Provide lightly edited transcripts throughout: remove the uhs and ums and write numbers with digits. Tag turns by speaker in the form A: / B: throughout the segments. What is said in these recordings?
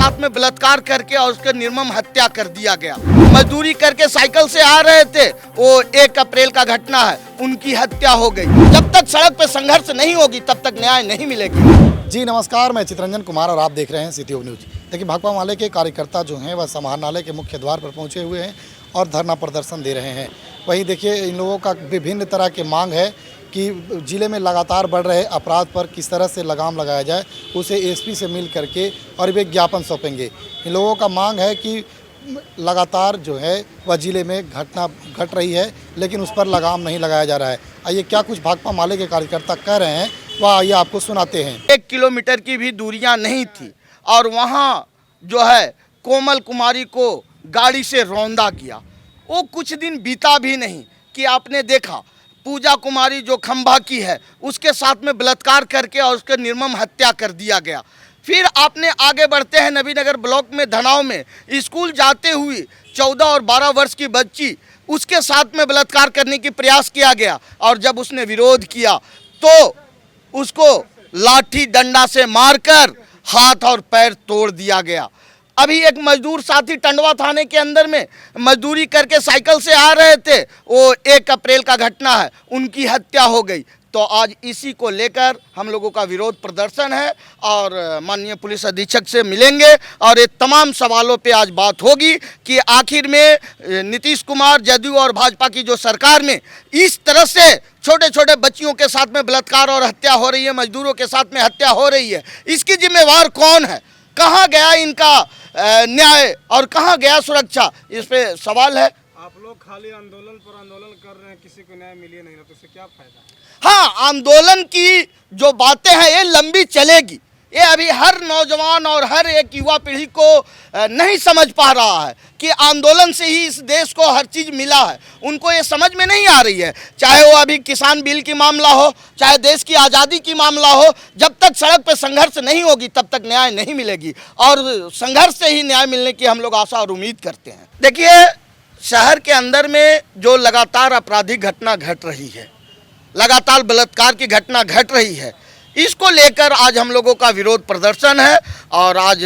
A: साथ में बलात्कार करके और उसका निर्मम हत्या कर दिया गया। मजदूरी करके साइकिल से आ रहे थे, वो 1 अप्रैल का घटना है, उनकी हत्या हो गई। जब तक सड़क पे संघर्ष नहीं होगी तब तक न्याय नहीं मिलेगी।
B: जी नमस्कार, मैं चित्रंजन कुमार और आप देख रहे हैं सिटी ऑफ न्यूज। देखिए, भाकपा माले के कार्यकर्ता जो हैं वह समाहरणालय के मुख्य द्वार पर पहुंचे हुए हैं और धरना प्रदर्शन दे रहे हैं। वहीं देखिए, इन लोगों का विभिन्न तरह के मांग है कि जिले में लगातार बढ़ रहे अपराध पर किस तरह से लगाम लगाया जाए, उसे एसपी से मिल करके और वे ज्ञापन सौंपेंगे। इन लोगों का मांग है कि लगातार जो है वह जिले में घटना घट रही है, लेकिन उस पर लगाम नहीं लगाया जा रहा है। आइए क्या कुछ भाकपा माले के कार्यकर्ता कह रहे हैं वह आइए आपको सुनाते हैं।
A: 1 किलोमीटर की भी दूरियां नहीं थी और वहाँ जो है कोमल कुमारी को गाड़ी से रौंदा किया। वो कुछ दिन बीता भी नहीं कि आपने देखा पूजा कुमारी जो खंभा की है उसके साथ में बलात्कार करके और उसके निर्मम हत्या कर दिया गया। फिर आपने आगे बढ़ते हैं नबीनगर ब्लॉक में धनाव में स्कूल जाते हुए 14 और 12 वर्ष की बच्ची उसके साथ में बलात्कार करने की प्रयास किया गया और जब उसने विरोध किया तो उसको लाठी डंडा से मारकर हाथ और पैर तोड़ दिया गया। अभी एक मजदूर साथी टंडवा थाने के अंदर में मजदूरी करके साइकिल से आ रहे थे, वो 1 अप्रैल का घटना है, उनकी हत्या हो गई। तो आज इसी को लेकर हम लोगों का विरोध प्रदर्शन है और माननीय पुलिस अधीक्षक से मिलेंगे और ये तमाम सवालों पे आज बात होगी कि आखिर में नीतीश कुमार, जदयू और भाजपा की जो सरकार में इस तरह से छोटे छोटे बच्चियों के साथ में बलात्कार और हत्या हो रही है, मजदूरों के साथ में हत्या हो रही है, इसकी जिम्मेवार कौन है? कहाँ गया इनका न्याय और कहाँ गया सुरक्षा? इस पे सवाल है।
C: आप लोग खाली आंदोलन पर आंदोलन कर रहे हैं, किसी को न्याय मिले नहीं, तो इससे क्या फायदा?
A: हाँ, आंदोलन की जो बातें हैं ये लंबी चलेगी। ये अभी हर नौजवान और हर एक युवा पीढ़ी को नहीं समझ पा रहा है कि आंदोलन से ही इस देश को हर चीज़ मिला है। उनको ये समझ में नहीं आ रही है, चाहे वो अभी किसान बिल की मामला हो, चाहे देश की आज़ादी की मामला हो। जब तक सड़क पे संघर्ष नहीं होगी तब तक न्याय नहीं मिलेगी और संघर्ष से ही न्याय मिलने की हम लोग आशा और उम्मीद करते हैं। देखिए, शहर के अंदर में जो लगातार आपराधिक घटना घट रही है, लगातार बलात्कार की घटना घट रही है, इसको लेकर आज हम लोगों का विरोध प्रदर्शन है और आज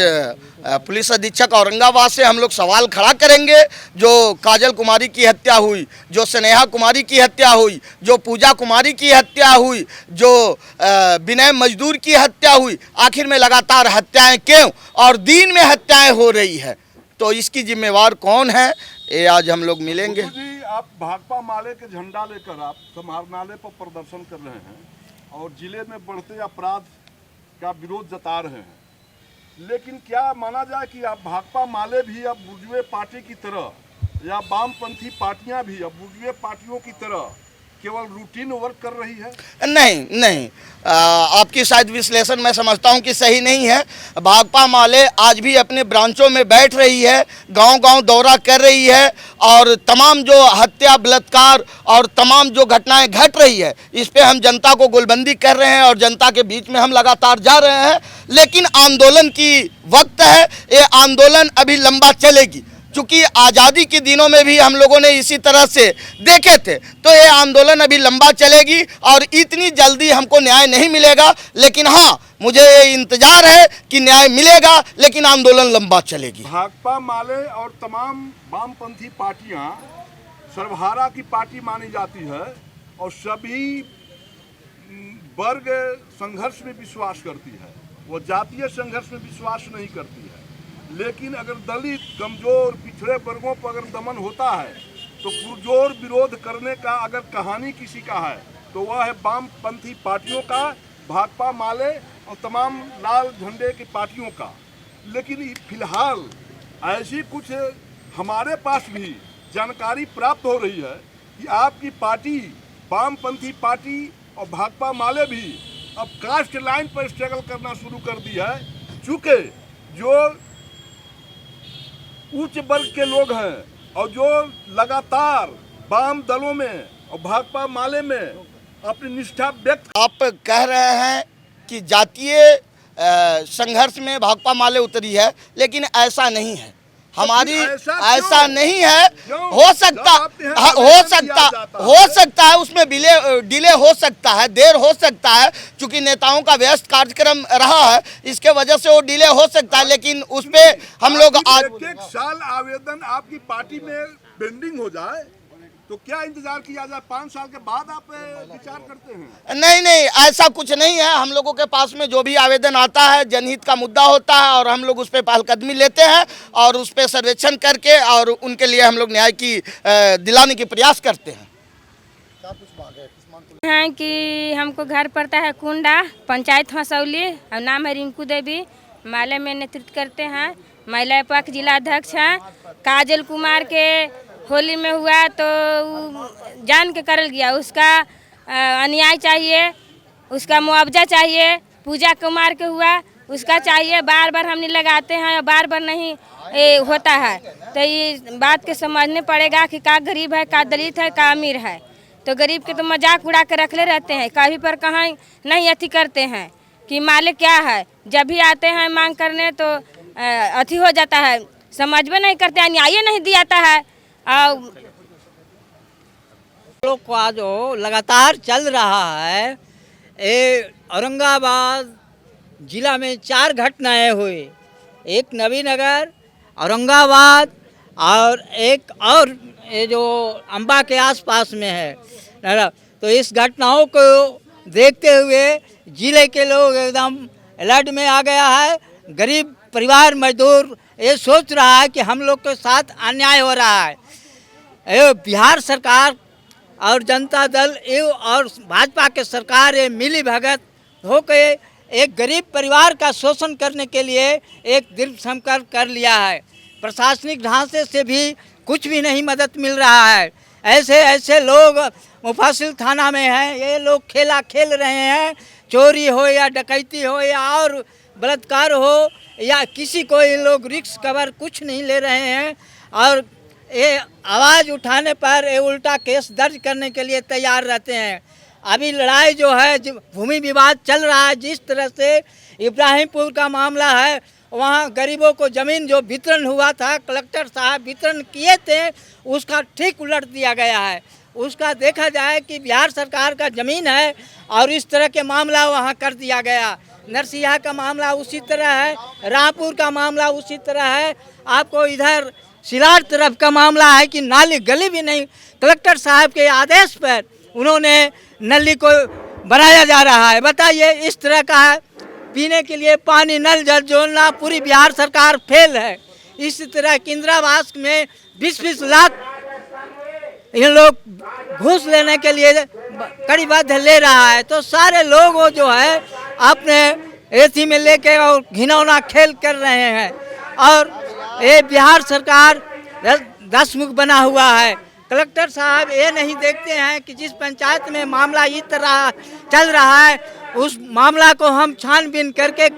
A: पुलिस अधीक्षक औरंगाबाद से हम लोग सवाल खड़ा करेंगे। जो काजल कुमारी की हत्या हुई, जो स्नेहा कुमारी की हत्या हुई, जो पूजा कुमारी की हत्या हुई, जो विनय मजदूर की हत्या हुई, आखिर में लगातार हत्याएं क्यों और दिन में हत्याएं हो रही है, तो इसकी जिम्मेवार कौन है? ये आज हम लोग मिलेंगे।
D: जी, आप भाकपा माले के झंडा लेकर आप समाहरणालय पर प्रदर्शन कर रहे हैं और जिले में बढ़ते अपराध का विरोध जता रहे हैं, लेकिन क्या माना जाए कि आप भाकपा माले भी अब बुर्जुए पार्टी की तरह या वामपंथी पार्टियां भी अब बुर्जुए पार्टियों की तरह केवल रूटीन वर्क कर रही है?
A: नहीं, आपकी शायद विश्लेषण मैं समझता हूं कि सही नहीं है। भाकपा माले आज भी अपने ब्रांचों में बैठ रही है, गांव-गांव दौरा कर रही है और तमाम जो हत्या, बलात्कार और तमाम जो घटनाएं घट रही है, इस पे हम जनता को गोलबंदी कर रहे हैं और जनता के बीच में हम लगातार जा रहे हैं। लेकिन आंदोलन की वक्त है, ये आंदोलन अभी लंबा चलेगी। चूँकि आज़ादी के दिनों में भी हम लोगों ने इसी तरह से देखे थे, तो ये आंदोलन अभी लंबा चलेगी और इतनी जल्दी हमको न्याय नहीं मिलेगा। लेकिन हाँ, मुझे ये इंतजार है कि न्याय मिलेगा, लेकिन आंदोलन लंबा चलेगी।
D: भाकपा माले और तमाम वामपंथी पार्टियां सर्वहारा की पार्टी मानी जाती है और सभी वर्ग संघर्ष में विश्वास करती है, वो जातीय संघर्ष में विश्वास नहीं करती है। लेकिन अगर दलित, कमजोर, पिछड़े वर्गों पर अगर दमन होता है तो पुरजोर विरोध करने का अगर कहानी किसी का है तो वह है वामपंथी पार्टियों का, भाकपा माले और तमाम लाल झंडे की पार्टियों का। लेकिन फिलहाल ऐसी कुछ हमारे पास भी जानकारी प्राप्त हो रही है कि आपकी पार्टी, वामपंथी पार्टी और भाकपा माले भी अब कास्ट लाइन पर स्ट्रगल करना शुरू कर दी है। चूँकि जो उच्च वर्ग के लोग हैं और जो लगातार वाम दलों में और भाकपा माले में अपनी निष्ठा व्यक्त।
A: आप कह रहे हैं कि जातीय संघर्ष में भाकपा माले उतरी है, लेकिन ऐसा नहीं है। हमारी
D: ऐसा
A: ऐसा
D: क्यों?
A: नहीं है।
D: क्यों?
A: हो सकता
D: जब आपके यहाँ
A: हो
D: आवेदन
A: सकता
D: दिया जाता
A: हो सकता है उसमें डिले हो सकता है, देर हो सकता है, क्योंकि नेताओं का व्यस्त कार्यक्रम रहा है, इसके वजह से वो डिले हो सकता है। लेकिन उस पे हम लोग आज
D: एक साल आवेदन आपकी पार्टी में पेंडिंग हो जाए तो क्या इंतजार किया जाए? 5 साल के बाद आप विचार करते हैं?
A: नहीं, ऐसा कुछ नहीं है। हम लोगों के पास में जो भी आवेदन आता है जनहित का मुद्दा होता है और हम लोग उस पर पहलकदमी लेते हैं और उस पर सर्वेक्षण करके और उनके लिए हम लोग न्याय की दिलाने की प्रयास करते हैं।
B: क्या कुछ मांग है, किस मांग को
E: हैं कि हमको घर पड़ता है कुंडा, पंचायत हंसौली, और नाम है रिंकू देवी, माले में नेतृत्व करते हैं, महिला पक्ष जिला अध्यक्ष हैं। काजल कुमार के होली में हुआ तो जान के करल गया, उसका अन्याय चाहिए, उसका मुआवजा चाहिए। पूजा कुमार के हुआ उसका चाहिए, बार बार हमने लगाते हैं, बार बार नहीं होता है। तो ये बात के समझने पड़ेगा कि का गरीब है, का दलित है, का अमीर है। तो गरीब के तो मजाक उड़ा के रखले रहते हैं, कभी पर कहाँ नहीं अथी करते हैं कि मालिक क्या है। जब भी आते हैं मांग करने तो अथी हो जाता है, समझ में नहीं करते, न्याय नहीं दियाता है।
F: लोग का जो लगातार चल रहा है, ये औरंगाबाद जिला में 4 घटनाएं हुई, एक नवीनगर, औरंगाबाद और एक और ये जो अंबा के आसपास में है ना। तो इस घटनाओं को देखते हुए जिले के लोग एकदम अलर्ट में आ गया है। गरीब परिवार मजदूर ये सोच रहा है कि हम लोग के साथ अन्याय हो रहा है। बिहार सरकार और जनता दल और भाजपा के सरकार ये मिली भगत होके एक गरीब परिवार का शोषण करने के लिए एक दृढ़ संकल्प कर लिया है। प्रशासनिक ढांचे से भी कुछ भी नहीं मदद मिल रहा है। ऐसे लोग मुफासिल थाना में हैं, ये लोग खेला खेल रहे हैं, चोरी हो या डकैती हो या और बलात्कार हो या किसी को ये लोग रिस्क कवर कुछ नहीं ले रहे हैं। और ये आवाज़ उठाने पर ये उल्टा केस दर्ज करने के लिए तैयार रहते हैं। अभी लड़ाई जो है, भूमि विवाद चल रहा है, जिस तरह से इब्राहिमपुर का मामला है, वहाँ गरीबों को ज़मीन जो वितरण हुआ था, कलेक्टर साहब वितरण किए थे, उसका ठीक उलट दिया गया है। उसका देखा जाए कि बिहार सरकार का ज़मीन है और इस तरह के मामला वहाँ कर दिया गया। नरसिंहा का मामला उसी तरह है, रामपुर का मामला उसी तरह है। आपको इधर सिलार तरफ का मामला है कि नाली गली भी नहीं, कलेक्टर साहब के आदेश पर उन्होंने नली को बनाया जा रहा है। बताइए, इस तरह का है। पीने के लिए पानी नल जल जोड़ना पूरी बिहार सरकार फेल है। इसी तरह के इंदिरावास में 20-20 लाख ये लोग घूस लेने के लिए कड़ीबद्ध ले रहा है। तो सारे लोग वो जो है अपने एसी में लेके और घिनौना खेल कर रहे हैं। और ये बिहार सरकार 10 मुख बना हुआ है। कलेक्टर साहब ये नहीं देखते हैं कि जिस पंचायत में मामला इस तरह चल रहा है, उस मामला को हम छानबीन करके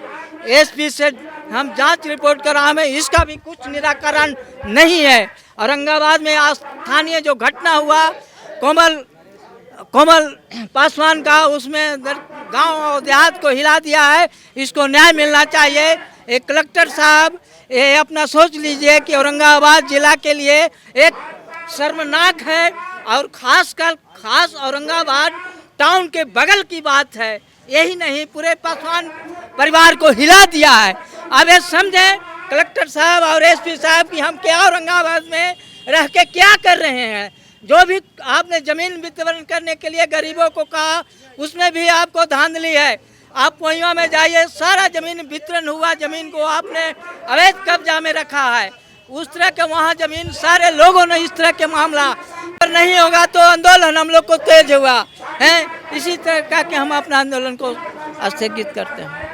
F: एसपी से हम जांच रिपोर्ट कराएं, इसका भी कुछ निराकरण नहीं है। औरंगाबाद में स्थानीय जो घटना हुआ कोमल पासवान का, उसमें गांव और देहात को हिला दिया है। इसको न्याय मिलना चाहिए। एक कलेक्टर साहब ये अपना सोच लीजिए कि औरंगाबाद जिला के लिए एक शर्मनाक है, और खास औरंगाबाद टाउन के बगल की बात है। यही नहीं, पूरे पासवान परिवार को हिला दिया है। अब ये समझें कलेक्टर साहब और एसपी साहब कि हम क्या औरंगाबाद में रह के क्या कर रहे हैं। जो भी आपने ज़मीन वितरण करने के लिए गरीबों को कहा, उसमें भी आपको धांधली है। आप कोहिमा में जाइए, सारा ज़मीन वितरण हुआ, ज़मीन को आपने अवैध कब्जा में रखा है। उस तरह के वहाँ ज़मीन सारे लोगों ने इस तरह के मामला पर नहीं होगा तो आंदोलन हम लोग को तेज हुआ है। इसी तरह का कि हम अपना आंदोलन को स्थगित करते हैं।